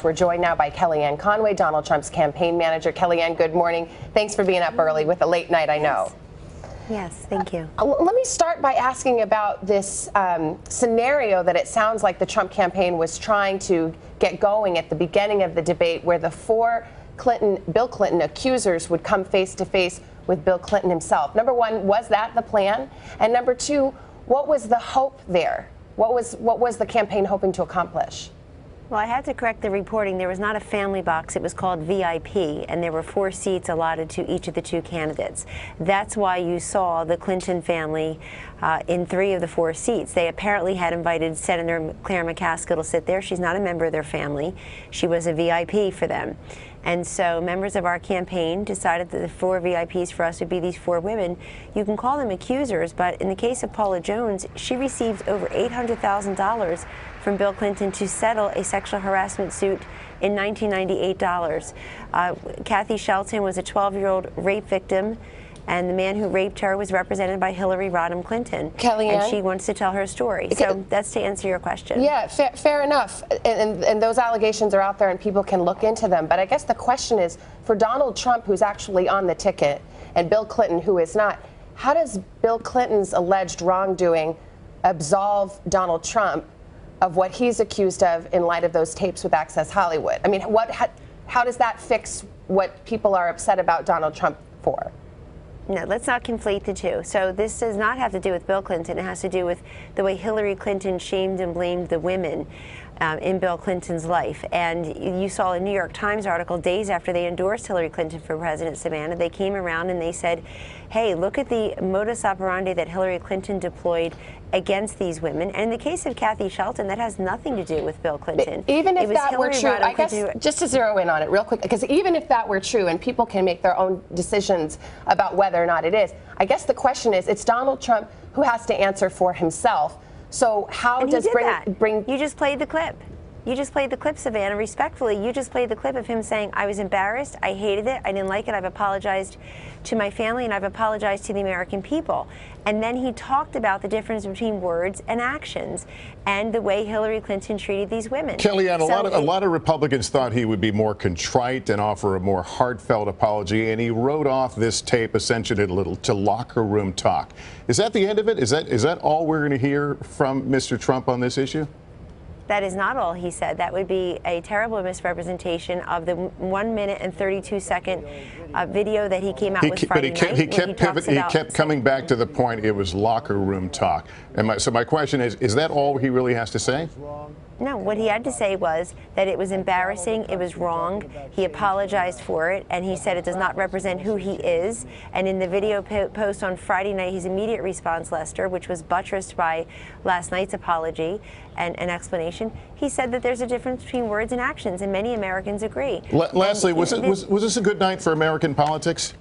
much. We're joined now by Kellyanne Conway, Donald Trump's campaign manager. Kellyanne, good morning. Thanks for being up early with a late night, I know. Yes, thank you. Let me start by asking about this scenario that it sounds like the Trump campaign was trying to get going at the beginning of the debate, where the four Bill Clinton accusers would come face to face with Bill Clinton himself. Number one, was that the plan? And number two, what was the hope there? What was the campaign hoping to accomplish? Well, I had to correct the reporting. There was not a family box. It was called VIP, and there were 4 seats allotted to each of the 2 candidates. That's why you saw the Clinton family in 3 of the 4 seats. They apparently had invited Senator Claire McCaskill to sit there. She's not a member of their family. She was a VIP for them. And so members of our campaign decided that the 4 VIPs for us would be these 4 women. You can call them accusers, but in the case of Paula Jones, she received over $800,000 from Bill Clinton to settle a sexual harassment suit in $1998. Kathy Shelton was a 12-year-old rape victim, and the man who raped her was represented by Hillary Rodham Clinton. Kellyanne? And she wants to tell her story. So that's to answer your question. Yeah, fair enough. And those allegations are out there and people can look into them. But I guess the question is, for Donald Trump, who's actually on the ticket, and Bill Clinton, who is not, how does Bill Clinton's alleged wrongdoing absolve Donald Trump of what he's accused of in light of those tapes with Access Hollywood? I mean, how does that fix what people are upset about Donald Trump for? No, let's not conflate the two. So this does not have to do with Bill Clinton. It has to do with the way Hillary Clinton shamed and blamed the women in Bill Clinton's life. And you saw a New York Times article days after they endorsed Hillary Clinton for president, Savannah. They came around and they said, hey, look at the modus operandi that Hillary Clinton deployed against these women. And in the case of Kathy Shelton, that has nothing to do with Bill Clinton. Even if that were true, I guess, just to zero in on it real quick, because even if that were true and people can make their own decisions about whether or not it is, I guess the question is, it's Donald Trump who has to answer for himself. So how does bring... You just played the clip. You just played the clip, Savannah. Respectfully, you just played the clip of him saying, I was embarrassed, I hated it, I didn't like it, I've apologized to my family, and I've apologized to the American people. And then he talked about the difference between words and actions and the way Hillary Clinton treated these women. Kellyanne, a lot of Republicans thought he would be more contrite and offer a more heartfelt apology, and he wrote off this tape essentially to locker room talk. Is that the end of it? Is that all we're going to hear from Mr. Trump on this issue? That is not all he said. That would be a terrible misrepresentation of the 1 minute and 32-second video that he came out with Friday night. He kept coming back to the point it was locker room talk. And so my question is that all he really has to say? No, what he had to say was that it was embarrassing, it was wrong, he apologized for it, and he said it does not represent who he is. And in the video post on Friday night, his immediate response, Lester, which was buttressed by last night's apology and an explanation, he said that there's a difference between words and actions, and many Americans agree. Lastly, was this a good night for American politics?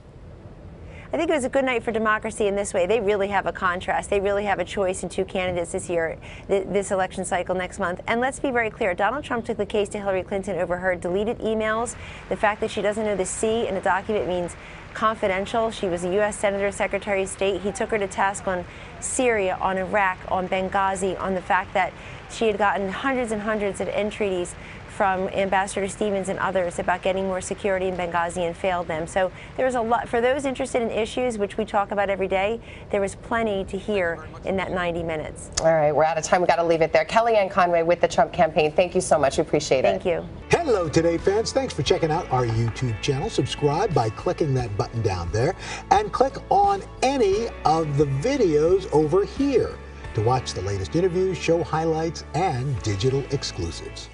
I think it was a good night for democracy in this way. They really have a contrast. They really have a choice in 2 candidates this year, this election cycle next month. And let's be very clear. Donald Trump took the case to Hillary Clinton over her deleted emails. The fact that she doesn't know the C in a document means confidential. She was a U.S. Senator, Secretary of State. He took her to task on Syria, on Iraq, on Benghazi, on the fact that she had gotten hundreds and hundreds of entreaties from Ambassador Stevens and others about getting more security in Benghazi and failed them. So there was a lot. For those interested in issues, which we talk about every day, there was plenty to hear in that 90 minutes. All right, we're out of time. We've got to leave it there. Kellyanne Conway with the Trump campaign. Thank you so much. We appreciate it. Thank you. Hello, Today fans. Thanks for checking out our YouTube channel. Subscribe by clicking that button down there and click on any of the videos over here to watch the latest interviews, show highlights, and digital exclusives.